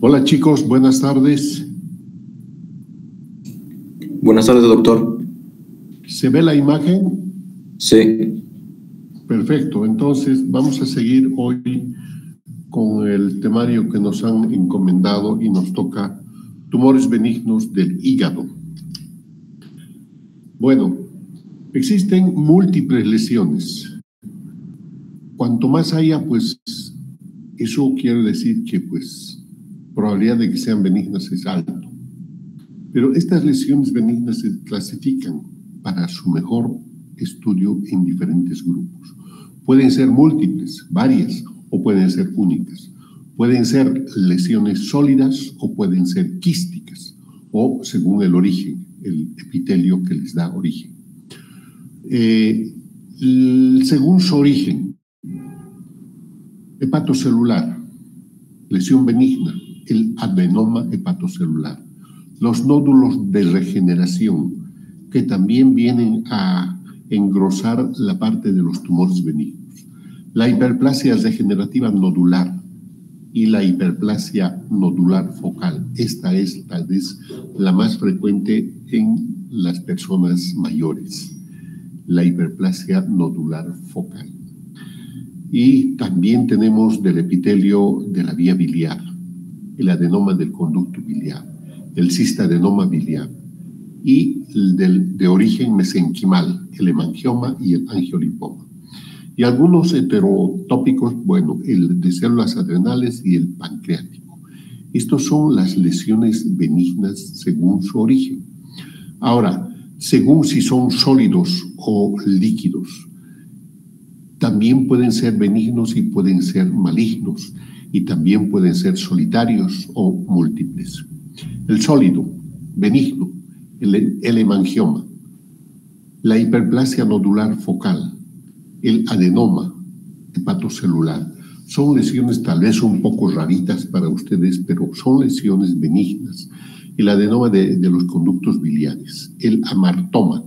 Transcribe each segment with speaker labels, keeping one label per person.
Speaker 1: Hola chicos, buenas tardes.
Speaker 2: Buenas tardes, doctor.
Speaker 1: ¿Se ve la imagen?
Speaker 2: Sí.
Speaker 1: Perfecto, entonces vamos a seguir hoy con el temario que nos han encomendado y nos toca tumores benignos del hígado. Bueno, existen múltiples lesiones. Cuanto más haya, pues eso quiere decir que probabilidad de que sean benignas es alto. Pero estas lesiones benignas se clasifican para su mejor estudio en diferentes grupos. Pueden ser múltiples, varias, o pueden ser únicas. Pueden ser lesiones sólidas o pueden ser quísticas, o según el origen, el epitelio que les da origen. Según su origen, hepatocelular, lesión benigna, el adenoma hepatocelular, los nódulos de regeneración, que también vienen a engrosar la parte de los tumores benignos, la hiperplasia degenerativa nodular y la hiperplasia nodular focal. Esta es tal vez la más frecuente en las personas mayores, la hiperplasia nodular focal. Y también tenemos del epitelio de la vía biliar, el adenoma del conducto biliar, el cistadenoma biliar y el de origen mesenquimal, el hemangioma y el angiolinfoma. Y algunos heterotópicos, el de células adrenales y el pancreático. Estos son las lesiones benignas según su origen. Ahora, según si son sólidos o líquidos, también pueden ser benignos y pueden ser malignos, y también pueden ser solitarios o múltiples. El sólido, benigno, el hemangioma, la hiperplasia nodular focal, el adenoma hepatocelular, son lesiones tal vez un poco raritas para ustedes, pero son lesiones benignas. El adenoma de los conductos biliares, el amartoma,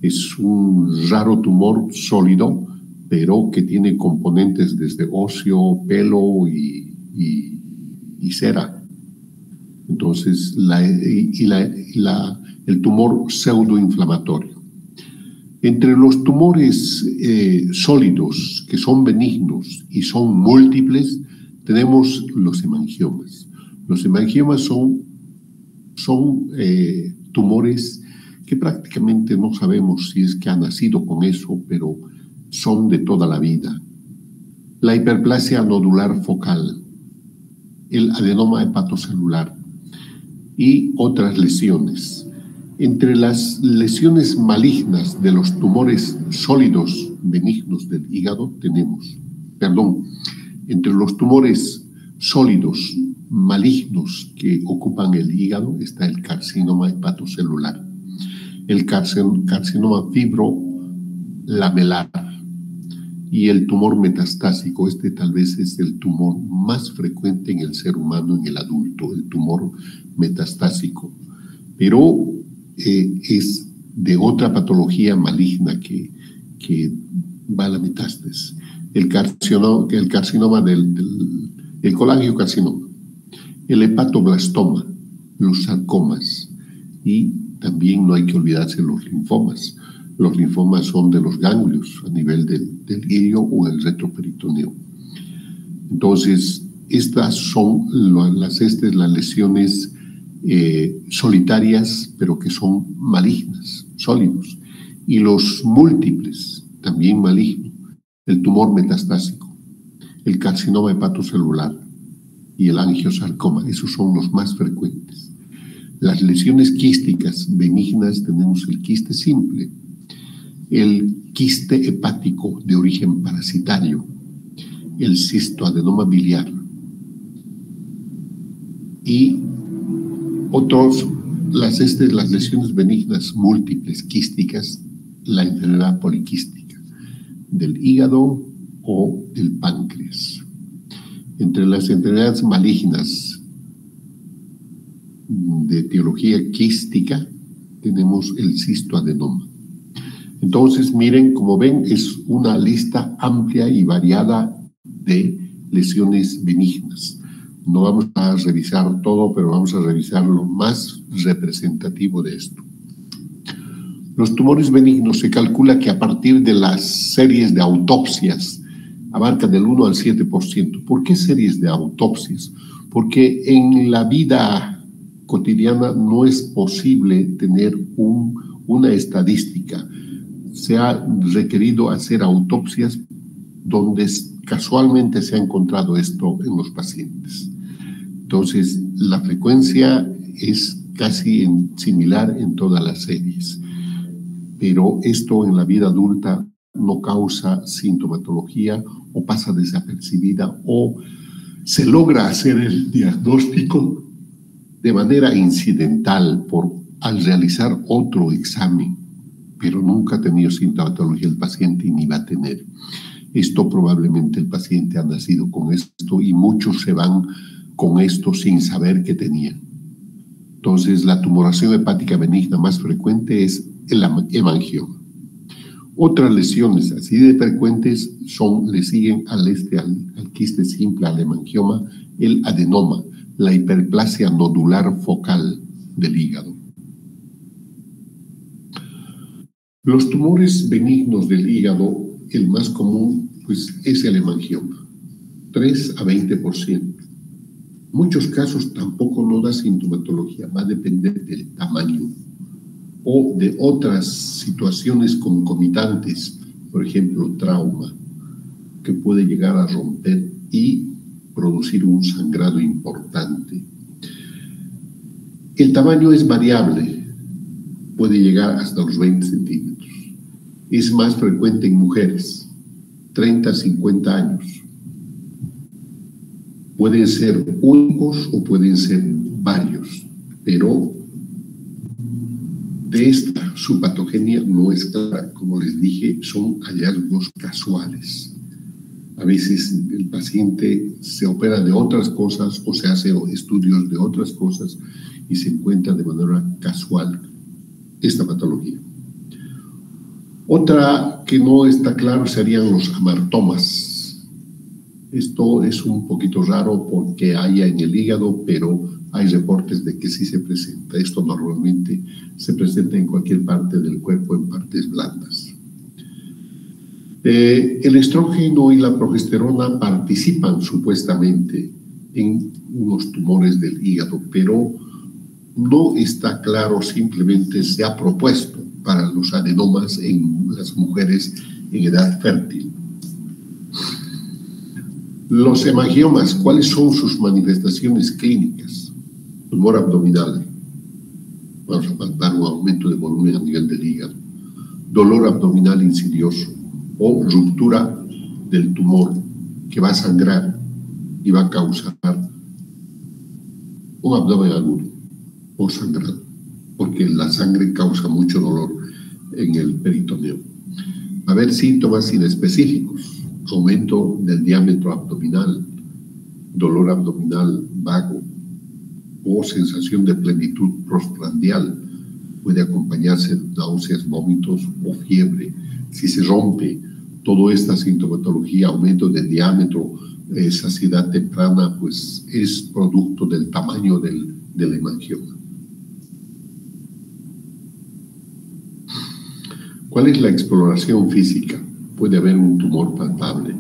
Speaker 1: es un raro tumor sólido, pero que tiene componentes desde óseo, pelo y cera. Entonces, el tumor pseudoinflamatorio. Entre los tumores sólidos, que son benignos y son múltiples, tenemos los hemangiomas. Los hemangiomas son tumores que prácticamente no sabemos si es que han nacido con eso, pero son de toda la vida. La hiperplasia nodular focal, el adenoma hepatocelular y otras lesiones. Entre las lesiones malignas de los tumores sólidos benignos del hígado entre los tumores sólidos malignos que ocupan el hígado está el carcinoma hepatocelular, el carcinoma fibrolamelar y el tumor metastásico. Este tal vez es el tumor más frecuente en el ser humano, en el adulto, el tumor metastásico, pero es de otra patología maligna que va a la metástasis. El carcinoma el colangiocarcinoma, el hepatoblastoma, los sarcomas, y también no hay que olvidarse los linfomas. Los linfomas son de los ganglios a nivel del ilio o el retroperitoneo. Entonces, estas son las lesiones solitarias, pero que son malignas, sólidos. Y los múltiples, también malignos, el tumor metastásico, el carcinoma hepatocelular y el angiosarcoma, esos son los más frecuentes. Las lesiones quísticas benignas tenemos el quiste simple, el quiste hepático de origen parasitario, el cistoadenoma biliar y las lesiones benignas múltiples quísticas, la enfermedad poliquística del hígado o del páncreas. Entre las enfermedades malignas de etiología quística tenemos el cistoadenoma. Entonces, miren, como ven, es una lista amplia y variada de lesiones benignas. No vamos a revisar todo, pero vamos a revisar lo más representativo de esto. Los tumores benignos se calcula que a partir de las series de autopsias abarcan del 1 al 7%. ¿Por qué series de autopsias? Porque en la vida cotidiana no es posible tener una estadística. Se ha requerido hacer autopsias donde casualmente se ha encontrado esto en los pacientes. Entonces, la frecuencia es casi similar en todas las series, pero esto en la vida adulta no causa sintomatología o pasa desapercibida o se logra hacer el diagnóstico de manera incidental al realizar otro examen, pero nunca ha tenido sintomatología el paciente y ni va a tener. Esto probablemente el paciente ha nacido con esto y muchos se van con esto sin saber que tenían. Entonces, la tumoración hepática benigna más frecuente es el hemangioma. Otras lesiones así de frecuentes le siguen al quiste simple, al hemangioma, el adenoma, la hiperplasia nodular focal del hígado. Los tumores benignos del hígado, el más común, pues, es el hemangioma, 3 a 20%. Muchos casos tampoco no da sintomatología, va a depender del tamaño o de otras situaciones concomitantes, por ejemplo, trauma, que puede llegar a romper y producir un sangrado importante. El tamaño es variable, puede llegar hasta los 20 centímetros. Es más frecuente en mujeres, 30 a 50 años. Pueden ser únicos o pueden ser varios, pero de su patogenia no es clara. Como les dije, son hallazgos casuales. A veces el paciente se opera de otras cosas o se hace estudios de otras cosas y se encuentra de manera casual esta patología. Otra que no está claro serían los amartomas. Esto es un poquito raro porque haya en el hígado, pero hay reportes de que sí se presenta. Esto normalmente se presenta en cualquier parte del cuerpo, en partes blandas. El estrógeno y la progesterona participan supuestamente en unos tumores del hígado, pero no está claro, simplemente se ha propuesto para los adenomas en las mujeres en edad fértil. Los hemangiomas, ¿cuáles son sus manifestaciones clínicas? Tumor abdominal, vamos a palpar un aumento de volumen a nivel del hígado, dolor abdominal insidioso o ruptura del tumor que va a sangrar y va a causar un abdomen agudo o sangrado, porque la sangre causa mucho dolor en el peritoneo. Va a haber síntomas inespecíficos, aumento del diámetro abdominal, dolor abdominal vago o sensación de plenitud postprandial. Puede acompañarse de náuseas, vómitos o fiebre. Si se rompe toda esta sintomatología, aumento de diámetro, saciedad temprana, pues es producto del tamaño del hemangioma. ¿Cuál es la exploración física? Puede haber un tumor palpable.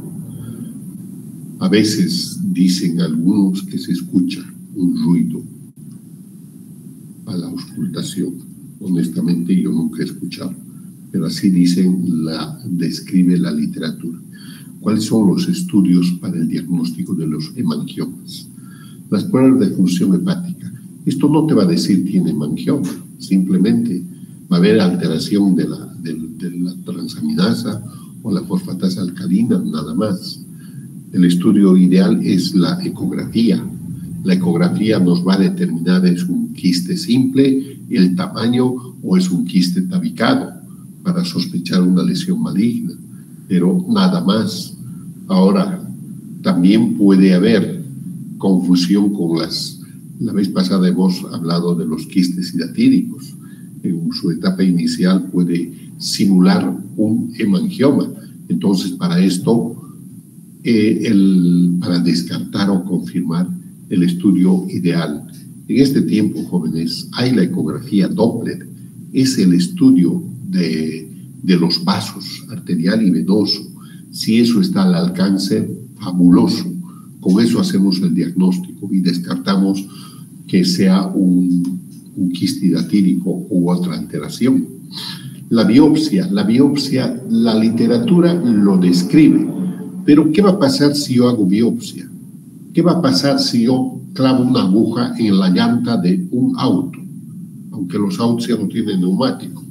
Speaker 1: A veces dicen algunos que se escucha un ruido a la auscultación. Honestamente yo nunca he escuchado, pero así describe la literatura. ¿Cuáles son los estudios para el diagnóstico de los hemangiomas? Las pruebas de función hepática. Esto no te va a decir tiene hemangioma, simplemente va a haber alteración de la transaminasa o la fosfatasa alcalina, nada más. El estudio ideal es la ecografía. La ecografía nos va a determinar es un quiste simple, el tamaño o es un quiste tabicado para sospechar una lesión maligna, pero nada más. Ahora, también puede haber confusión con la vez pasada hemos hablado de los quistes hidatíricos. En su etapa inicial puede simular un hemangioma. Entonces, para esto, para descartar o confirmar, el estudio ideal. En este tiempo, jóvenes, hay la ecografía Doppler, es el estudio de los vasos arterial y venoso. Si eso está al alcance, fabuloso. Con eso hacemos el diagnóstico y descartamos que sea un quiste hidatídico u otra alteración. La biopsia, la literatura lo describe, pero ¿qué va a pasar si yo hago biopsia? ¿Qué va a pasar si yo clavo una aguja en la llanta de un auto? Aunque los autos ya no tienen neumático.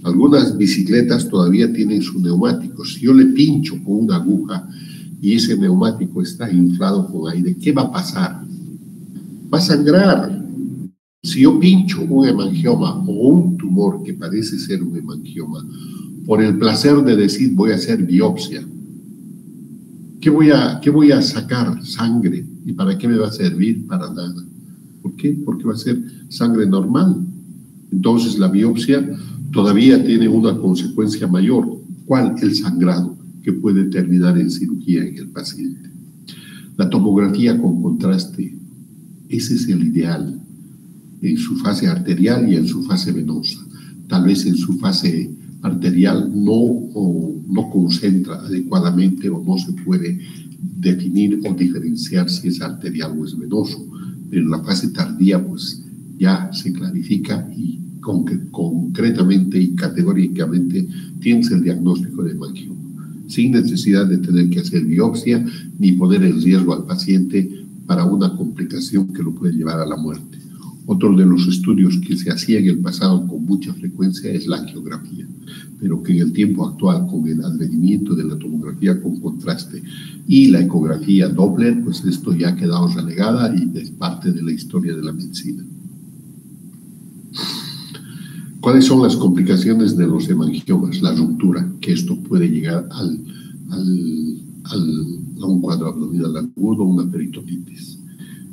Speaker 1: Algunas bicicletas todavía tienen su neumático. Si yo le pincho con una aguja y ese neumático está inflado con aire, ¿qué va a pasar? Va a sangrar. Si yo pincho un hemangioma o un tumor que parece ser un hemangioma, por el placer de decir voy a hacer biopsia, ¿qué voy a sacar? Sangre. ¿Y para qué me va a servir? Para nada. ¿Por qué? Porque va a ser sangre normal. Entonces la biopsia todavía tiene una consecuencia mayor. ¿Cuál? El sangrado, que puede terminar en cirugía en el paciente. La tomografía con contraste, ese es el ideal en su fase arterial y en su fase venosa. Tal vez en su fase arterial no concentra adecuadamente o no se puede definir o diferenciar si es arterial o es venoso. Pero en la fase tardía pues ya se clarifica y concretamente y categóricamente tienes el diagnóstico de hemangioma, sin necesidad de tener que hacer biopsia ni poner en riesgo al paciente para una complicación que lo puede llevar a la muerte. Otro de los estudios que se hacía en el pasado con mucha frecuencia es la angiografía, pero que en el tiempo actual, con el advenimiento de la tomografía con contraste y la ecografía Doppler, pues esto ya ha quedado relegada y es parte de la historia de la medicina. ¿Cuáles son las complicaciones de los hemangiomas? La ruptura, que esto puede llegar a un cuadro abdominal agudo, una peritonitis.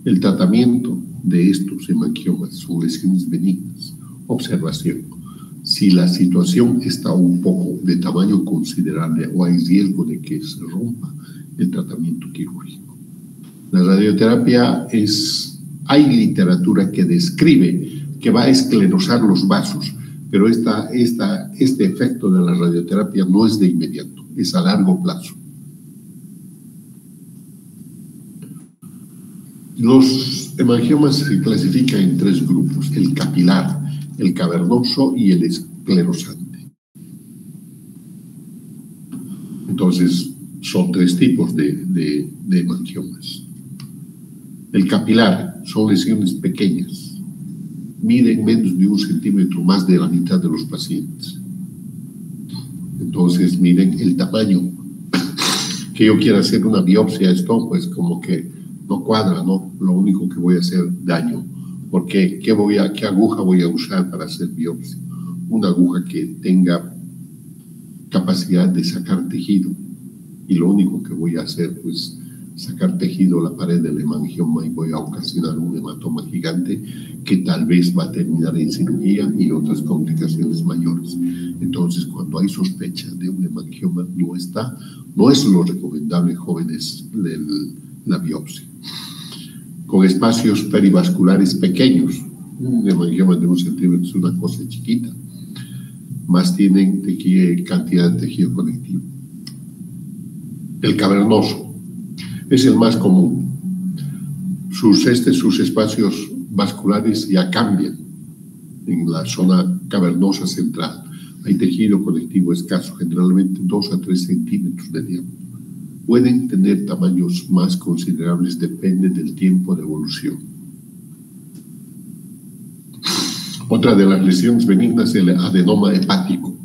Speaker 1: El tratamiento de estos hemangiomas son lesiones benignas. Observación. Si la situación está un poco de tamaño considerable o hay riesgo de que se rompa, el tratamiento quirúrgico. La radioterapia hay literatura que describe que va a esclerosar los vasos, pero este efecto de la radioterapia no es de inmediato, es a largo plazo. Los hemangiomas se clasifican en 3 grupos: el capilar, el cavernoso y el esclerosante. Entonces, son 3 tipos de hemangiomas. El capilar son lesiones pequeñas, miden menos de 1 centímetro, más de la mitad de los pacientes. Entonces, miren el tamaño. Que yo quiera hacer una biopsia, esto pues como que no cuadra, ¿no? Lo único que voy a hacer daño. Porque ¿qué aguja voy a usar para hacer biopsia? Una aguja que tenga capacidad de sacar tejido. Y lo único que voy a hacer, pues, sacar tejido la pared del hemangioma y voy a ocasionar un hematoma gigante que tal vez va a terminar en cirugía y otras complicaciones mayores. Entonces, cuando hay sospecha de un hemangioma, no es lo recomendable, jóvenes, la biopsia. Con espacios perivasculares pequeños, un hemangioma de 1 centímetro es una cosa chiquita, más tienen cantidad de tejido conectivo. El cavernoso es el más común. Sus espacios vasculares ya cambian en la zona cavernosa central. Hay tejido conectivo escaso, generalmente 2 a 3 centímetros de diámetro. Pueden tener tamaños más considerables, depende del tiempo de evolución. Otra de las lesiones benignas es el adenoma hepático.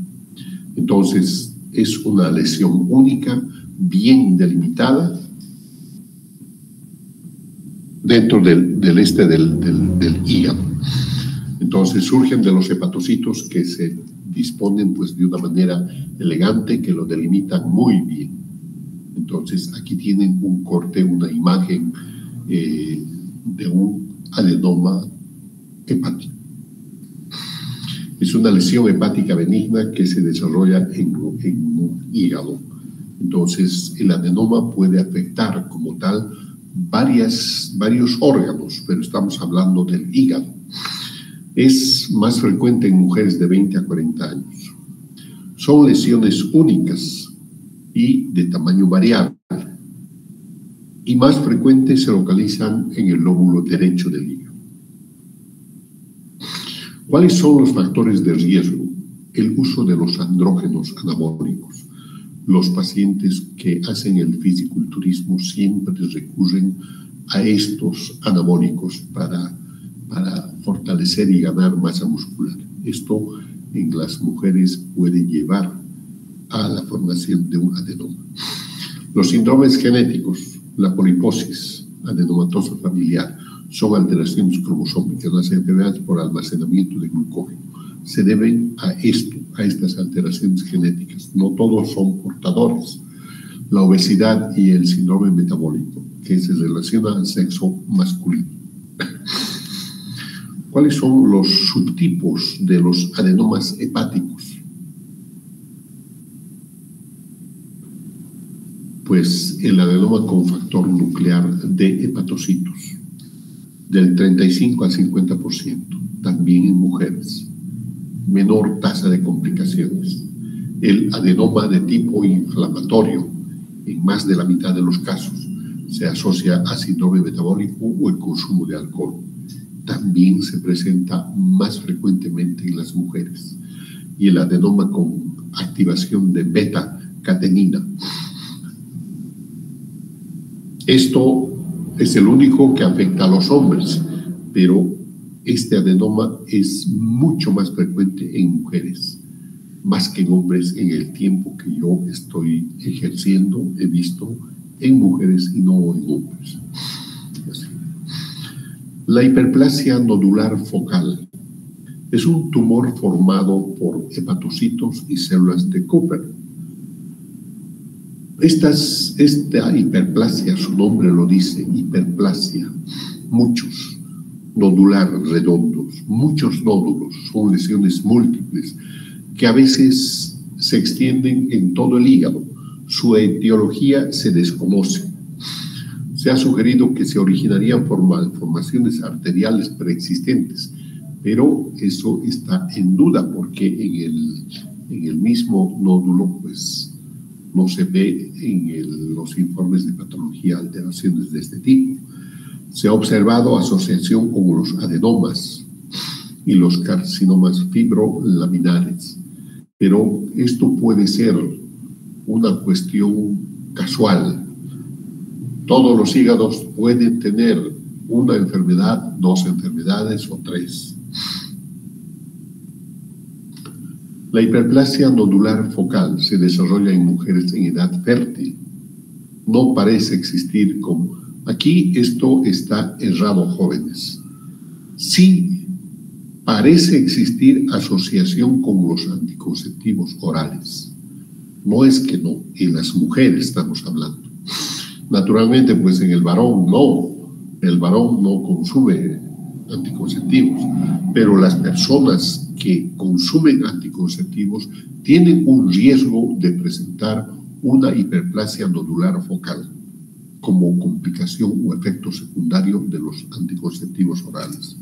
Speaker 1: Entonces, es una lesión única, bien delimitada, dentro del hígado. Entonces surgen de los hepatocitos que se disponen pues de una manera elegante, que lo delimitan muy bien. Entonces aquí tienen un corte, una imagen de un adenoma hepático. Es una lesión hepática benigna que se desarrolla en un hígado. Entonces el adenoma puede afectar como tal varios órganos, pero estamos hablando del hígado. Es más frecuente en mujeres de 20 a 40 años. Son lesiones únicas y de tamaño variable. Y más frecuentes se localizan en el lóbulo derecho del hígado. ¿Cuáles son los factores de riesgo? El uso de los andrógenos anabólicos. Los pacientes que hacen el fisiculturismo siempre recurren a estos anabólicos para fortalecer y ganar masa muscular. Esto en las mujeres puede llevar a la formación de un adenoma. Los síndromes genéticos, la poliposis adenomatosa familiar, son alteraciones cromosómicas. Las enfermedades por almacenamiento de glucógeno se deben a estas alteraciones genéticas. No todos son portadores. La obesidad y el síndrome metabólico, que se relaciona al sexo masculino. ¿Cuáles son los subtipos de los adenomas hepáticos? Pues el adenoma con factor nuclear de hepatocitos, del 35 al 50%, también en mujeres. Menor tasa de complicaciones. El adenoma de tipo inflamatorio, en más de la mitad de los casos, se asocia a síndrome metabólico o el consumo de alcohol. También se presenta más frecuentemente en las mujeres. Y el adenoma con activación de beta-catenina. Esto es el único que afecta a los hombres, pero este adenoma es mucho más frecuente en mujeres, más que en hombres. En el tiempo que yo estoy ejerciendo, he visto en mujeres y no en hombres. Así. La hiperplasia nodular focal es un tumor formado por hepatocitos y células de Cooper. Esta hiperplasia, su nombre lo dice, hiperplasia, muchos, nodular, redondos, muchos nódulos, son lesiones múltiples que a veces se extienden en todo el hígado. Su etiología se desconoce. Se ha sugerido que se originarían por malformaciones arteriales preexistentes, pero eso está en duda porque en el mismo nódulo pues no se ve en los informes de patología alteraciones de este tipo. Se ha observado asociación con los adenomas y los carcinomas fibrolaminares, pero esto puede ser una cuestión casual. Todos los hígados pueden tener una enfermedad, dos enfermedades o tres. La hiperplasia nodular focal se desarrolla en mujeres en edad fértil. No parece existir como... Aquí esto está errado, jóvenes. Sí parece existir asociación con los anticonceptivos orales. No es que no, en las mujeres estamos hablando. Naturalmente, pues en el varón no. El varón no consume anticonceptivos, pero las personas que consumen anticonceptivos tienen un riesgo de presentar una hiperplasia nodular focal como complicación o efecto secundario de los anticonceptivos orales.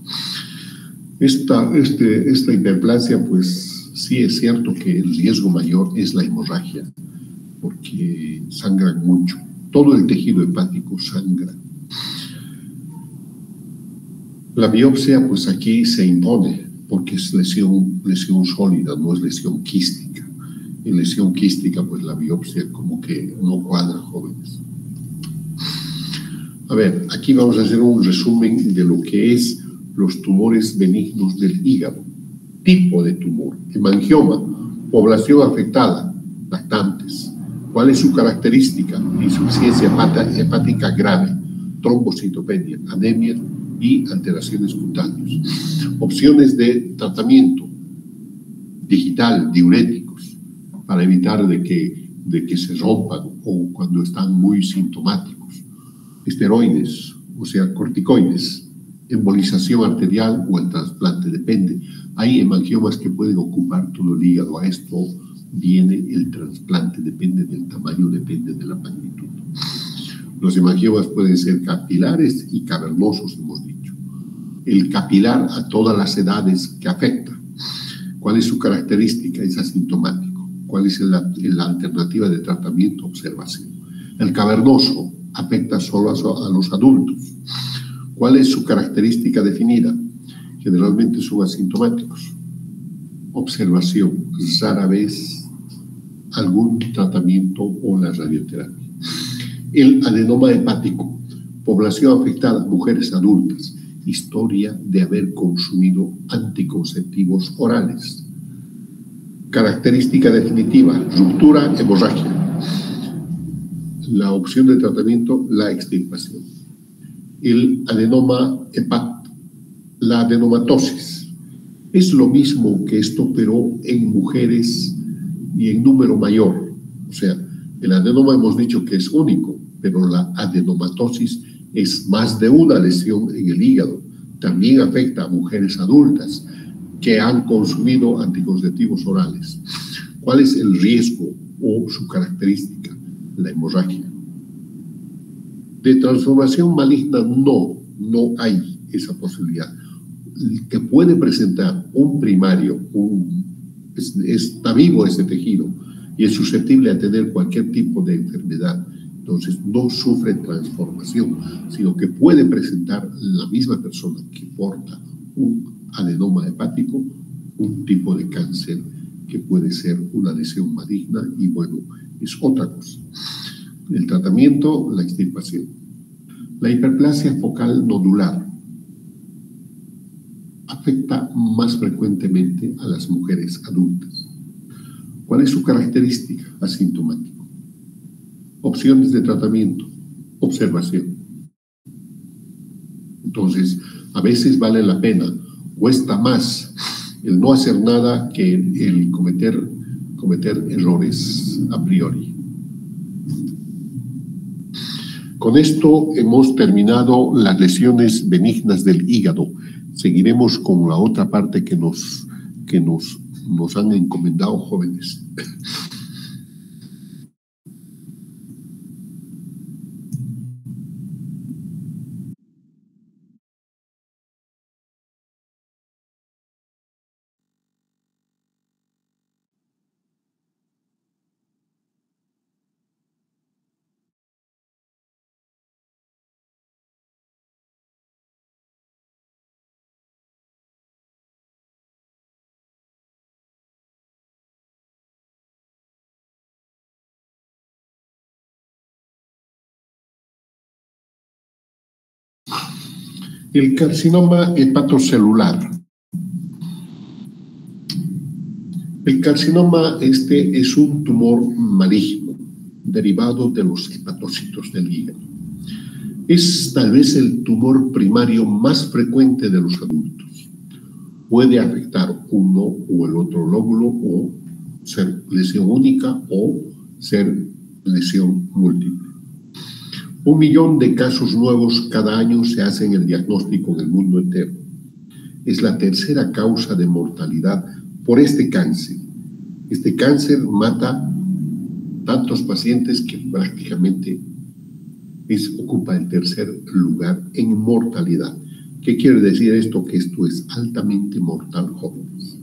Speaker 1: Esta hiperplasia, pues sí es cierto que el riesgo mayor es la hemorragia, porque sangran mucho. Todo el tejido hepático sangra. La biopsia, pues aquí se impone, porque es lesión sólida, no es lesión quística. En lesión quística, pues la biopsia como que no cuadra, jóvenes. A ver, aquí vamos a hacer un resumen de lo que es los tumores benignos del hígado. Tipo de tumor: hemangioma, población afectada, lactantes. ¿Cuál es su característica? Insuficiencia hepática grave, trombocitopenia, anemia y alteraciones cutáneas. Opciones de tratamiento: digital, diuréticos, para evitar de que se rompan o cuando están muy sintomáticos. Esteroides, o sea, corticoides, embolización arterial o el trasplante, depende. Hay hemangiomas que pueden ocupar todo el hígado. A esto viene el trasplante, depende del tamaño, depende de la magnitud. Los hemangiomas pueden ser capilares y cavernosos, hemos dicho. El capilar a todas las edades que afecta. ¿Cuál es su característica? Es asintomático. ¿Cuál es la alternativa de tratamiento? Observación. El cavernoso afecta solo a los adultos. ¿Cuál es su característica definida? Generalmente son asintomáticos. Observación. Rara vez algún tratamiento o la radioterapia. El adenoma hepático. Población afectada, mujeres adultas. Historia de haber consumido anticonceptivos orales. Característica definitiva, ruptura, hemorragia. La opción de tratamiento, la extirpación. El adenoma hepato, la adenomatosis. Es lo mismo que esto, pero en mujeres y en número mayor. O sea, el adenoma hemos dicho que es único, pero la adenomatosis es más de una lesión en el hígado. También afecta a mujeres adultas que han consumido anticonceptivos orales. ¿Cuál es el riesgo o su característica? La hemorragia. De transformación maligna no hay esa posibilidad. El que puede presentar un primario, está vivo ese tejido y es susceptible a tener cualquier tipo de enfermedad. Entonces no sufre transformación, sino que puede presentar la misma persona que porta un adenoma hepático, un tipo de cáncer que puede ser una lesión maligna y bueno, es otra cosa. El tratamiento, la extirpación. La hiperplasia focal nodular afecta más frecuentemente a las mujeres adultas. ¿Cuál es su característica? Asintomático. Opciones de tratamiento, observación. Entonces, a veces vale la pena, cuesta más el no hacer nada que el cometer errores a priori. Con esto hemos terminado las lesiones benignas del hígado. Seguiremos con la otra parte que nos han encomendado jóvenes. El carcinoma hepatocelular. El carcinoma es un tumor maligno derivado de los hepatocitos del hígado. Es tal vez el tumor primario más frecuente de los adultos. Puede afectar uno o el otro lóbulo o ser lesión única o ser lesión múltiple. 1 millón de casos nuevos cada año se hacen el diagnóstico en el mundo entero. Es la tercera causa de mortalidad por este cáncer. Este cáncer mata tantos pacientes que prácticamente ocupa el tercer lugar en mortalidad. ¿Qué quiere decir esto? Que esto es altamente mortal, jóvenes.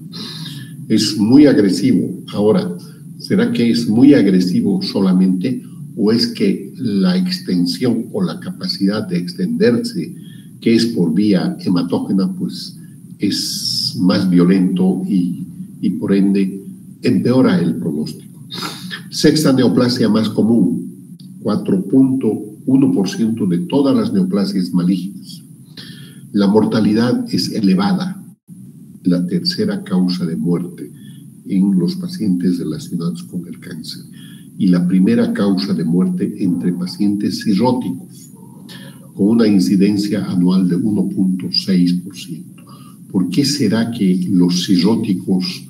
Speaker 1: Es muy agresivo. Ahora, ¿será que es muy agresivo solamente o es que la extensión o la capacidad de extenderse, que es por vía hematógena, pues es más violento y por ende empeora el pronóstico? Sexta neoplasia más común, 4.1% de todas las neoplasias malignas. La mortalidad es elevada, la tercera causa de muerte en los pacientes relacionados con el cáncer y la primera causa de muerte entre pacientes cirróticos, con una incidencia anual de 1.6%. ¿Por qué será que los cirróticos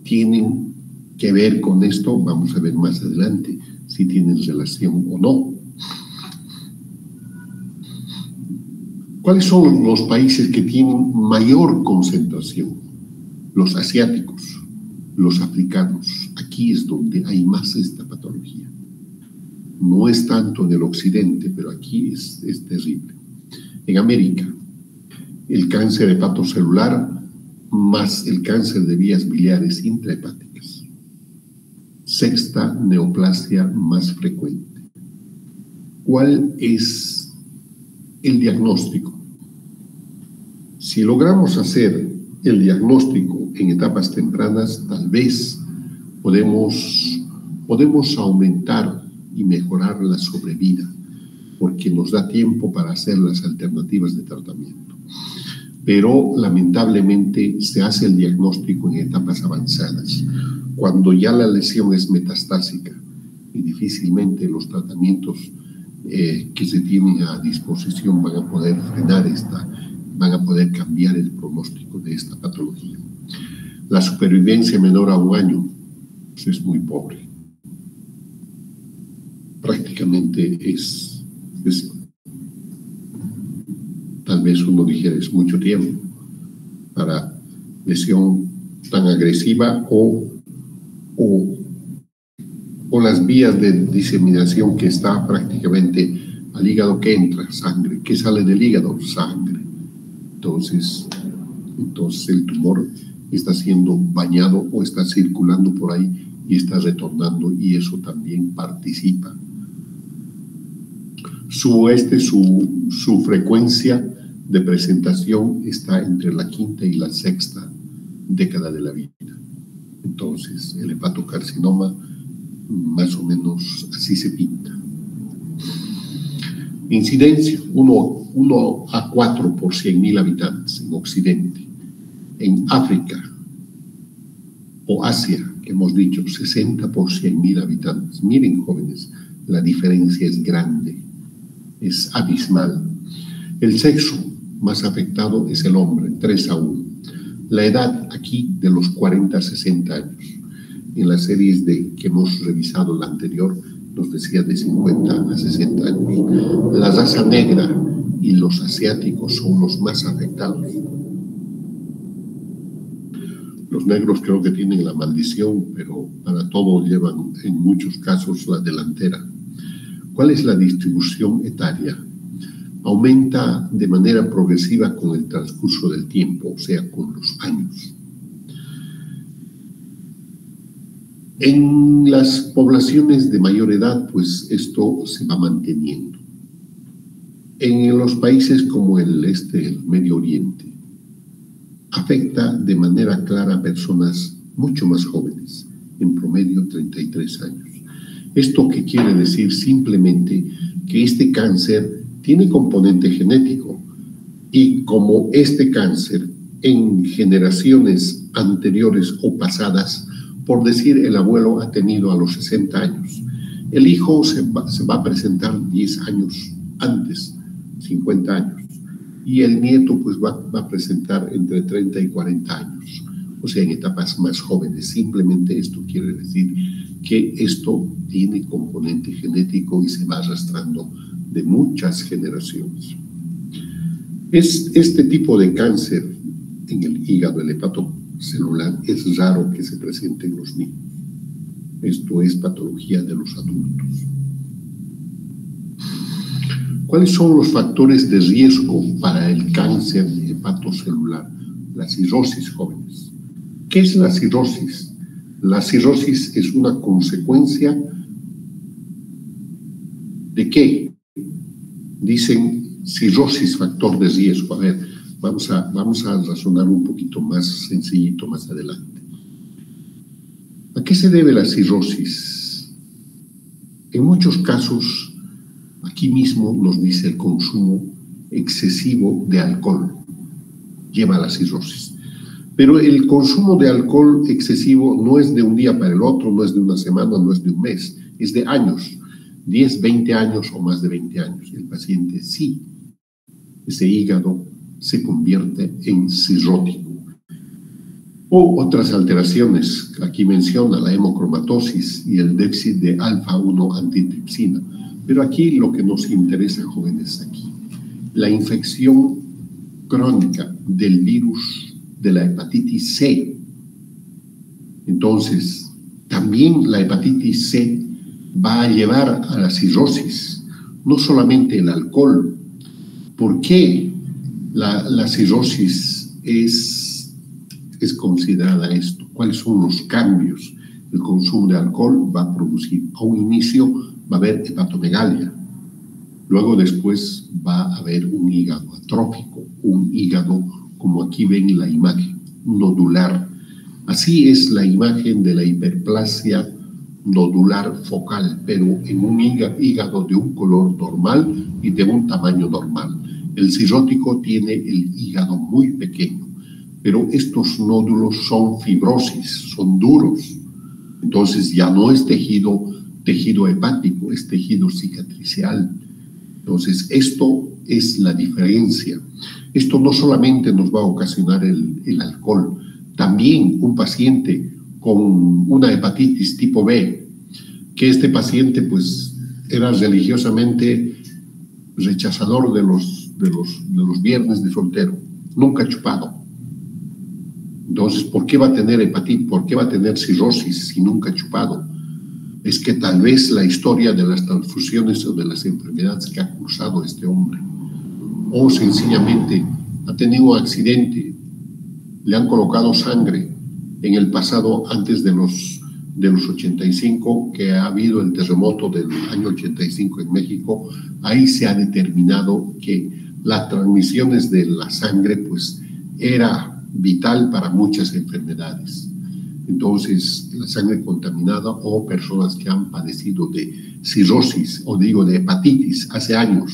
Speaker 1: tienen que ver con esto? Vamos a ver más adelante si tienen relación o no. ¿Cuáles son los países que tienen mayor concentración? Los asiáticos, los africanos. Aquí es donde hay más esta patología. No es tanto en el occidente, pero aquí es terrible. En América, el cáncer hepatocelular más el cáncer de vías biliares intrahepáticas. Sexta neoplasia más frecuente. ¿Cuál es el diagnóstico? Si logramos hacer el diagnóstico en etapas tempranas, tal vez podemos aumentar y mejorar la sobrevida, porque nos da tiempo para hacer las alternativas de tratamiento. Pero lamentablemente se hace el diagnóstico en etapas avanzadas, cuando ya la lesión es metastásica y difícilmente los tratamientos que se tienen a disposición van a poder frenar van a poder cambiar el pronóstico de esta patología. La supervivencia menor a 1 año pues es muy pobre. Prácticamente es tal vez uno dijera es mucho tiempo para lesión tan agresiva o las vías de diseminación que está prácticamente al hígado. Que entra sangre, que sale del hígado, sangre. Entonces el tumor está siendo bañado o está circulando por ahí y está retornando, y eso también participa. Su frecuencia de presentación está entre la 5ª y la 6ª década de la vida. Entonces, el hepatocarcinoma más o menos así se pinta. Incidencia, 1 a 4 por 100.000 habitantes en Occidente. En África o Asia, que hemos dicho, 60 por 100.000 habitantes. Miren, jóvenes, la diferencia es grande, es abismal. El sexo más afectado es el hombre, 3 a 1. La edad aquí de los 40 a 60 años. En las series que hemos revisado, la anterior nos decía de 50 a 60 años. La raza negra y los asiáticos son los más afectados. Los negros creo que tienen la maldición, pero para todo llevan en muchos casos la delantera. ¿Cuál es la distribución etaria? Aumenta de manera progresiva con el transcurso del tiempo, o sea, con los años. En las poblaciones de mayor edad, pues esto se va manteniendo. En los países como el Medio Oriente, afecta de manera clara a personas mucho más jóvenes, en promedio 33 años. ¿Esto qué quiere decir? Simplemente que este cáncer tiene componente genético, y como este cáncer en generaciones anteriores o pasadas, por decir, el abuelo ha tenido a los 60 años, el hijo se va a presentar 10 años antes, 50 años, y el nieto pues va a presentar entre 30 y 40 años, o sea, en etapas más jóvenes. Simplemente esto quiere decir que esto tiene componente genético y se va arrastrando de muchas generaciones. Este tipo de cáncer en el hígado, el hepatocelular, es raro que se presente en los niños. Esto es patología de los adultos. ¿Cuáles son los factores de riesgo para el cáncer hepatocelular? La cirrosis, jóvenes. ¿Qué es la cirrosis? La cirrosis es una consecuencia ¿de qué? Dicen cirrosis, factor de riesgo. A ver, vamos a razonar un poquito más sencillito más adelante. ¿A qué se debe la cirrosis? En muchos casos, aquí mismo nos dice el consumo excesivo de alcohol lleva a la cirrosis. Pero el consumo de alcohol excesivo no es de un día para el otro, no es de una semana, no es de un mes, es de años, 10, 20 años o más de 20 años. El paciente sí, ese hígado se convierte en cirrótico. O otras alteraciones, aquí menciona la hemocromatosis y el déficit de alfa-1 antitripsina. Pero aquí lo que nos interesa, jóvenes, aquí, la infección crónica del virus de la hepatitis C. Entonces, también la hepatitis C va a llevar a la cirrosis, no solamente el alcohol. ¿Por qué la cirrosis es considerada esto? ¿Cuáles son los cambios? El consumo de alcohol va a producir, a un inicio va a haber hepatomegalia, luego después va a haber un hígado atrófico, un hígado, como aquí ven la imagen, nodular. Así es la imagen de la hiperplasia nodular focal, pero en un hígado de un color normal y de un tamaño normal. El cirrótico tiene el hígado muy pequeño, pero estos nódulos son fibrosis, son duros. Entonces ya no es tejido hepático, es tejido cicatricial. Entonces esto es la diferencia. Esto no solamente nos va a ocasionar el alcohol, también un paciente con una hepatitis tipo B, que este paciente pues era religiosamente rechazador de los viernes de soltero, nunca chupado. Entonces, ¿por qué va a tener hepatitis? ¿Por qué va a tener cirrosis si nunca ha chupado? Es que tal vez la historia de las transfusiones o de las enfermedades que ha cursado este hombre, o sencillamente ha tenido un accidente, le han colocado sangre en el pasado antes de los 85, que ha habido el terremoto del año 85 en México. Ahí se ha determinado que las transmisiones de la sangre pues era vital para muchas enfermedades. Entonces, la sangre contaminada o personas que han padecido de cirrosis o de hepatitis hace años,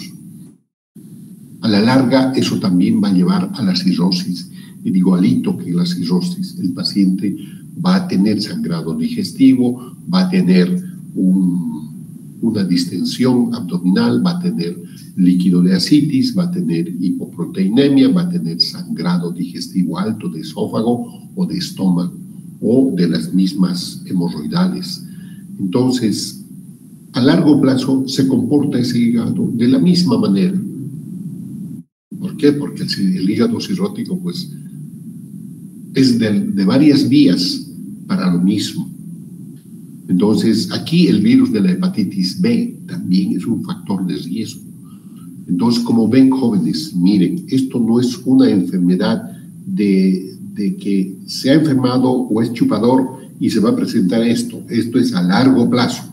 Speaker 1: a la larga eso también va a llevar a la cirrosis. Y igualito que la cirrosis, el paciente va a tener sangrado digestivo, va a tener una distensión abdominal, va a tener líquido de ascitis, va a tener hipoproteinemia, va a tener sangrado digestivo alto de esófago o de estómago o de las mismas hemorroidales. Entonces, a largo plazo se comporta ese hígado de la misma manera. ¿Por qué? Porque el hígado cirrótico pues es de varias vías para lo mismo. Entonces, aquí el virus de la hepatitis B también es un factor de riesgo. Entonces, como ven, jóvenes, miren, esto no es una enfermedad de que se ha enfermado o es chupador y se va a presentar esto. Esto es a largo plazo.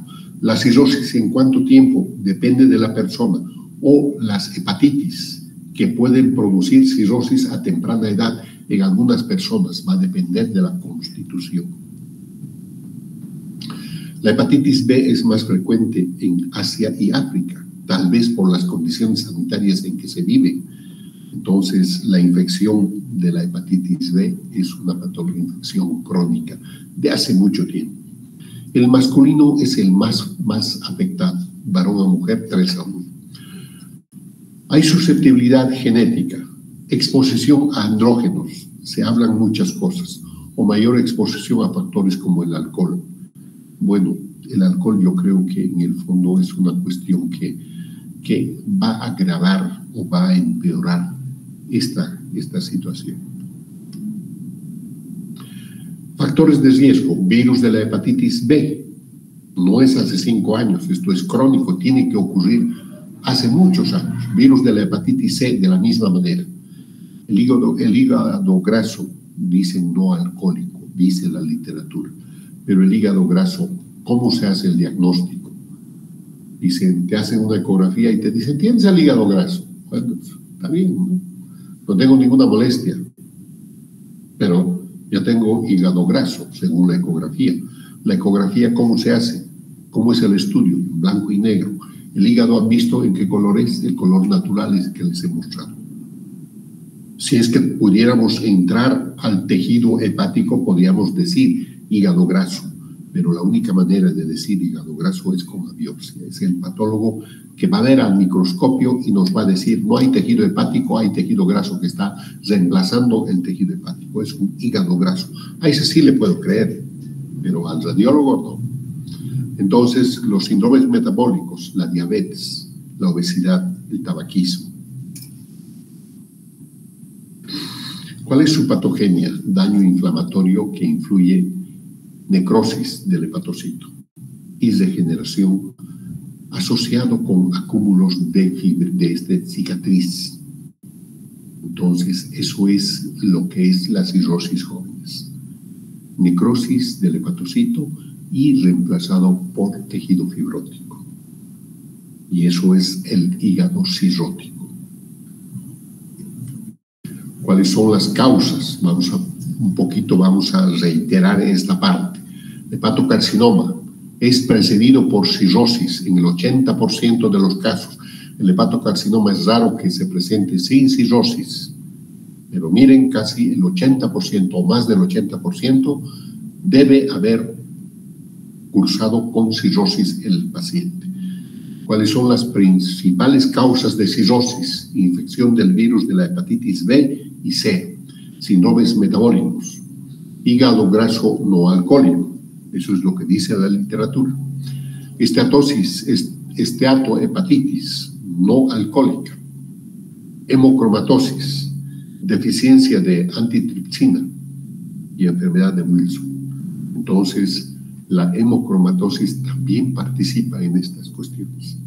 Speaker 1: La cirrosis, ¿en cuánto tiempo? Depende de la persona. O las hepatitis, que pueden producir cirrosis a temprana edad en algunas personas, va a depender de la constitución. La hepatitis B es más frecuente en Asia y África, tal vez por las condiciones sanitarias en que se vive. Entonces, la infección de la hepatitis B es una infección crónica de hace mucho tiempo. El masculino es el más afectado, varón o mujer 3-1. Hay susceptibilidad genética, exposición a andrógenos, se hablan muchas cosas, o mayor exposición a factores como el alcohol. Bueno, el alcohol yo creo que en el fondo es una cuestión que va a agravar o va a empeorar esta situación. Factores de riesgo, virus de la hepatitis B, no es hace 5 años, esto es crónico, tiene que ocurrir hace muchos años. Virus de la hepatitis C de la misma manera. El hígado graso, dicen no alcohólico, dice la literatura, pero el hígado graso, ¿cómo se hace el diagnóstico? Dicen, te hacen una ecografía y te dicen, ¿tienes el hígado graso? Bueno, está bien, no tengo ninguna molestia, pero ya tengo hígado graso, según la ecografía. La ecografía, ¿cómo se hace? ¿Cómo es el estudio? Blanco y negro. El hígado, ¿han visto en qué color es? El color natural es el que les he mostrado. Si es que pudiéramos entrar al tejido hepático, podríamos decir hígado graso, pero la única manera de decir hígado graso es con la biopsia. Es el patólogo que va a ver al microscopio y nos va a decir, no hay tejido hepático, hay tejido graso que está reemplazando el tejido hepático. Es un hígado graso. A ese sí le puedo creer, pero al radiólogo no. Entonces, los síndromes metabólicos, la diabetes, la obesidad, el tabaquismo. ¿Cuál es su patogenia? Daño inflamatorio que influye necrosis del hepatocito. y regeneración asociado con acúmulos de cicatriz. Entonces, eso es lo que es la cirrosis jóvenes. Necrosis del hepatocito y reemplazado por tejido fibrótico. Y eso es el hígado cirrótico. ¿Cuáles son las causas? Vamos a reiterar esta parte. El hepatocarcinoma es precedido por cirrosis en el 80% de los casos. El hepatocarcinoma es raro que se presente sin cirrosis, pero miren, casi el 80% o más del 80% debe haber cursado con cirrosis el paciente. ¿Cuáles son las principales causas de cirrosis? Infección del virus de la hepatitis B y C, síndromes metabólicos, hígado graso no alcohólico, eso es lo que dice la literatura, esteatohepatitis no alcohólica, hemocromatosis, deficiencia de antitripsina y enfermedad de Wilson. Entonces, la hemocromatosis también participa en estas cuestiones.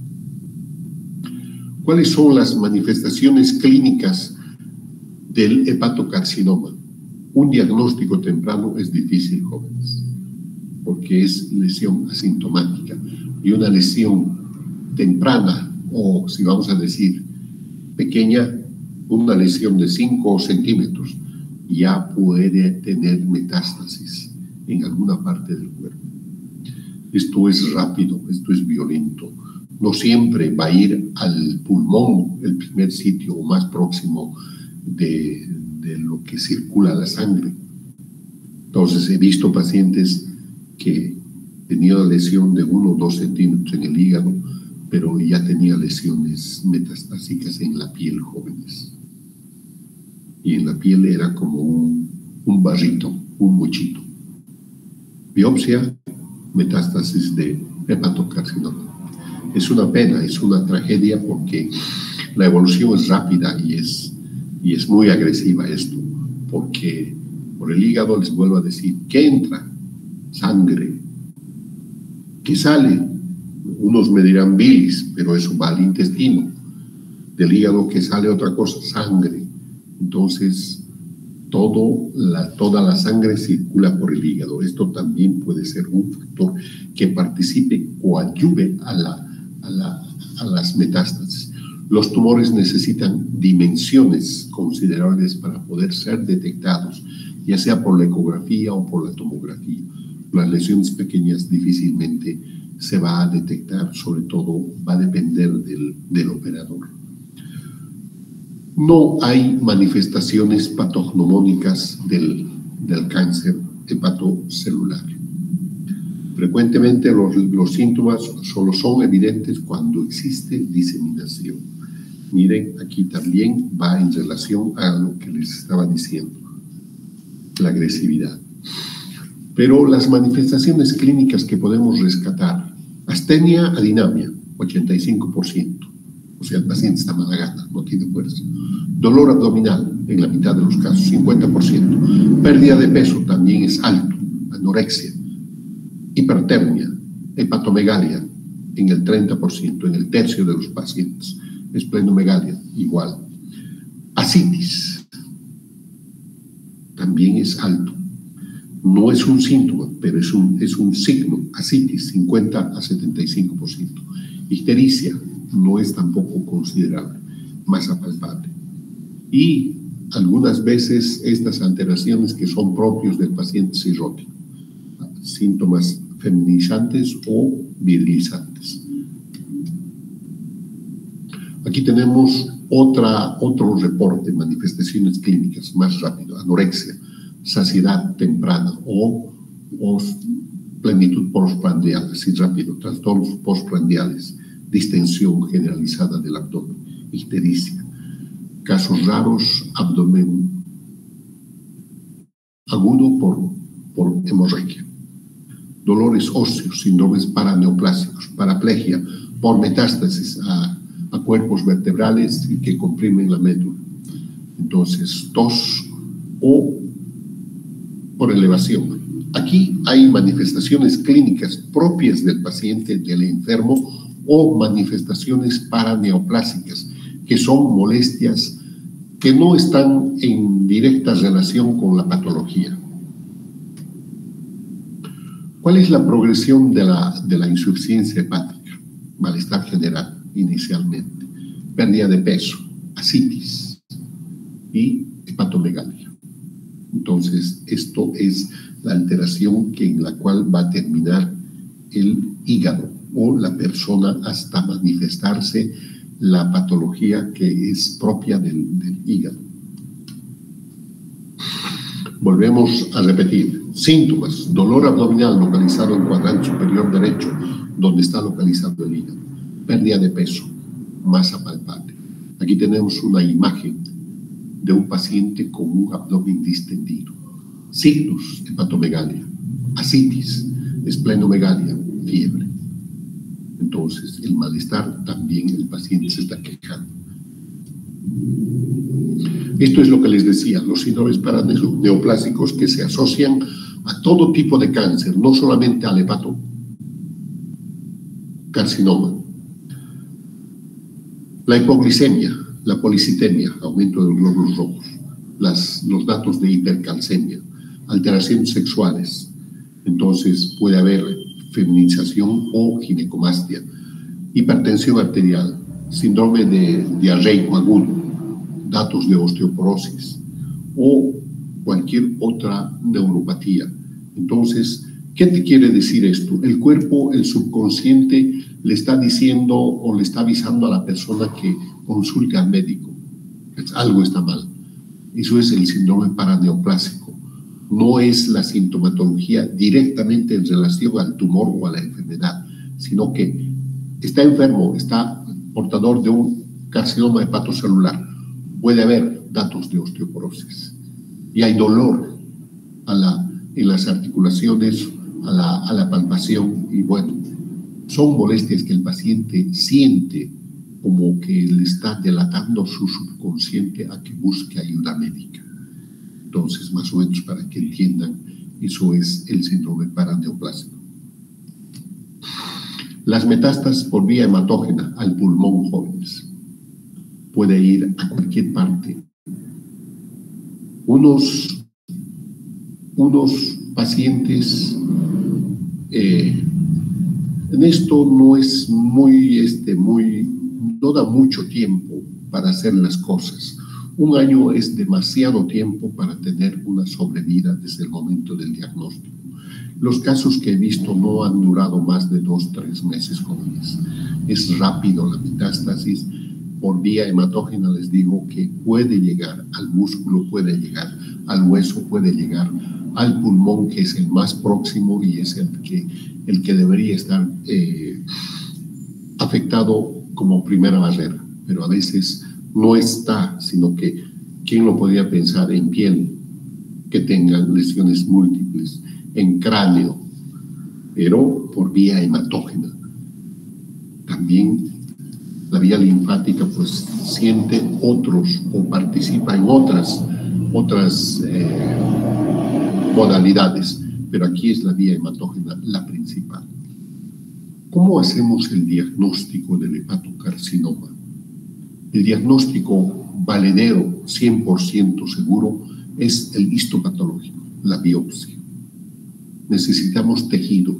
Speaker 1: ¿Cuáles son las manifestaciones clínicas del hepatocarcinoma? Un diagnóstico temprano es difícil, jóvenes, porque es lesión asintomática, y una lesión temprana, o si vamos a decir pequeña, una lesión de 5 centímetros, ya puede tener metástasis en alguna parte del cuerpo. Esto es rápido, esto es violento. No siempre va a ir al pulmón, el primer sitio más próximo de lo que circula la sangre. Entonces, he visto pacientes que tenían una lesión de 1 o 2 centímetros en el hígado, pero ya tenía lesiones metastásicas en la piel, jóvenes. Y en la piel era como un barrito, un mochito. Biopsia, metástasis de hepatocarcinoma. Es una pena, es una tragedia, porque la evolución es rápida y es muy agresiva esto, porque por el hígado, les vuelvo a decir, ¿qué entra? Sangre. ¿Qué sale? Unos me dirán bilis, pero eso va al intestino. Del hígado, ¿qué sale? Otra cosa, sangre. Entonces, toda la sangre circula por el hígado. Esto también puede ser un factor que participe, coadyuve a las metástasis. Los tumores necesitan dimensiones considerables para poder ser detectados, ya sea por la ecografía o por la tomografía. Las lesiones pequeñas difícilmente se va a detectar, sobre todo va a depender del operador. No hay manifestaciones patognomónicas del cáncer hepatocelular. Frecuentemente los síntomas solo son evidentes cuando existe diseminación. Miren, aquí también va en relación a lo que les estaba diciendo, la agresividad. Pero las manifestaciones clínicas que podemos rescatar: astenia adinamia, 85%. O sea, el paciente está mala gana, no tiene fuerza. Dolor abdominal, en la mitad de los casos, 50%. Pérdida de peso también es alto, anorexia. Hipertermia, hepatomegalia, en el 30%, en el tercio de los pacientes. Esplenomegalia, igual. Ascitis, también es alto. No es un síntoma, pero es un signo. Ascitis, 50 a 75%. Ictericia, no es tampoco considerable, más apalpable. Y algunas veces estas alteraciones que son propios del paciente cirrótico, síntomas feminizantes o virilizantes. Aquí tenemos otro reporte, manifestaciones clínicas, más rápido: anorexia, saciedad temprana o plenitud postprandial, así rápido, trastornos postprandiales, distensión generalizada del abdomen, ictericia. Casos raros, abdomen agudo por hemorragia. Dolores óseos, síndromes paraneoplásicos, paraplegia por metástasis a cuerpos vertebrales y que comprimen la médula. Entonces, tos o por elevación, Aquí hay manifestaciones clínicas propias del paciente, del enfermo, o manifestaciones paraneoplásicas, que son molestias que no están en directa relación con la patología. ¿Cuál es la progresión de la insuficiencia hepática? Malestar general, inicialmente, pérdida de peso, ascitis y hepatomegalia. Entonces, esto es la alteración en la cual va a terminar el hígado o la persona hasta manifestarse la patología que es propia del hígado. Volvemos a repetir. Síntomas: dolor abdominal localizado en el cuadrante superior derecho, donde está localizado el hígado. Pérdida de peso, masa palpable. Aquí tenemos una imagen de un paciente con un abdomen distendido. Signos: hepatomegalia, ascitis, esplenomegalia, fiebre. Entonces, el malestar también el paciente se está quejando. Esto es lo que les decía, los síndromes paraneoplásicos que se asocian a todo tipo de cáncer, no solamente al hepatocarcinoma. La hipoglicemia, la policitemia, aumento de los glóbulos rojos, los datos de hipercalcemia, alteraciones sexuales. Entonces puede haber feminización o ginecomastia, hipertensión arterial, síndrome de diarreico agudo, datos de osteoporosis o cualquier otra neuropatía. Entonces, ¿qué te quiere decir esto? El cuerpo, el subconsciente, le está diciendo o le está avisando a la persona que consulte al médico. Algo está mal. Eso es el síndrome paraneoplásico. No es la sintomatología directamente en relación al tumor o a la enfermedad, sino que está enfermo, está portador de un carcinoma hepatocelular. Puede haber datos de osteoporosis y hay dolor en las articulaciones, a la palpación, y bueno, son molestias que el paciente siente como que le está delatando su subconsciente a que busque ayuda médica. Entonces, más o menos para que entiendan, eso es el síndrome paraneoplásico. Las metástasis por vía hematógena al pulmón jóvenes. Puede ir a cualquier parte. Unos pacientes, en esto no es no da mucho tiempo para hacer las cosas. Un año es demasiado tiempo para tener una sobrevida desde el momento del diagnóstico. Los casos que he visto no han durado más de 2 o 3 meses jóvenes. Es rápido la metástasis. Por vía hematógena les digo que puede llegar al músculo, puede llegar al hueso, puede llegar al pulmón, que es el más próximo y es el que debería estar afectado como primera barrera. Pero a veces no está, sino que ¿quién lo podría pensar en piel que tengan lesiones múltiples, en cráneo, pero por vía hematógena? También la vía linfática pues siente otros o participa en otras modalidades, pero aquí es la vía hematógena la principal. ¿Cómo hacemos el diagnóstico del hepatocarcinoma? El diagnóstico valedero, 100% seguro, es el histopatológico, la biopsia. Necesitamos tejido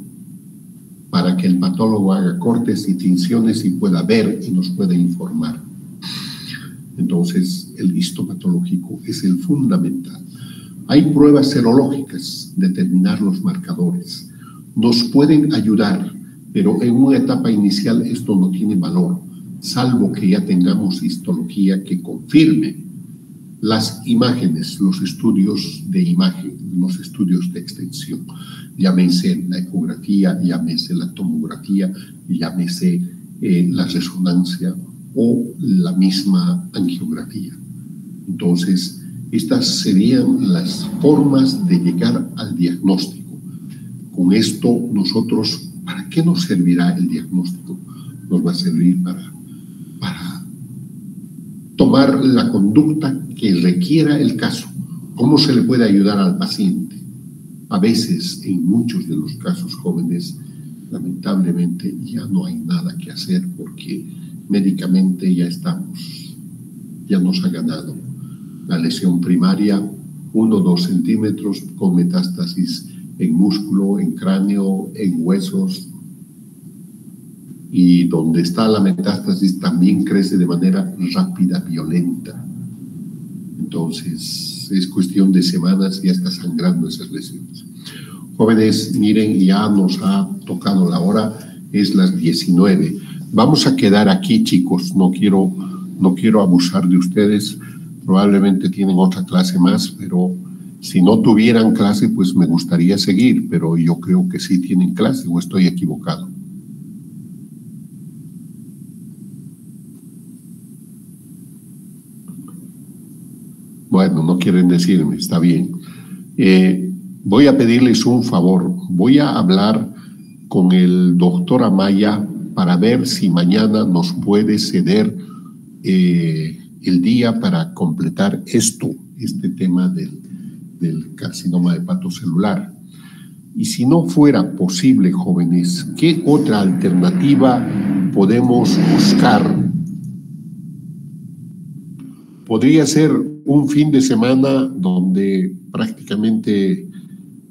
Speaker 1: para que el patólogo haga cortes y tinciones y pueda ver y nos pueda informar. Entonces, el histopatológico es el fundamental. Hay pruebas serológicas, determinar los marcadores. Nos pueden ayudar, pero en una etapa inicial esto no tiene valor, salvo que ya tengamos histología que confirme las imágenes, los estudios de imagen, los estudios de extensión. Llámese la ecografía, llámese la tomografía, llámese la resonancia o la misma angiografía. Entonces, estas serían las formas de llegar al diagnóstico. Con esto nosotros, ¿para qué nos servirá el diagnóstico? Nos va a servir para tomar la conducta que requiera el caso. ¿Cómo se le puede ayudar al paciente? A veces, en muchos de los casos jóvenes, lamentablemente ya no hay nada que hacer porque médicamente ya nos ha ganado. La lesión primaria, 1 o 2 centímetros con metástasis en músculo, en cráneo, en huesos. Y donde está la metástasis también crece de manera rápida, violenta. Entonces, es cuestión de semanas y ya está sangrando esas lesiones. Jóvenes, miren, ya nos ha tocado la hora, es las 19. Vamos a quedar aquí, chicos, no quiero abusar de ustedes. Probablemente tienen otra clase más, pero si no tuvieran clase, pues me gustaría seguir, pero yo creo que sí tienen clase, o estoy equivocado. Bueno, no quieren decirme, está bien. Voy a pedirles un favor. Voy a hablar con el doctor Amaya para ver si mañana nos puede ceder el día para completar este tema del carcinoma hepatocelular. Y si no fuera posible, jóvenes, ¿qué otra alternativa podemos buscar? Podría ser un fin de semana donde prácticamente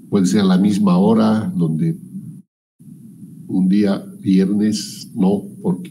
Speaker 1: puede ser a la misma hora, donde un día viernes no, porque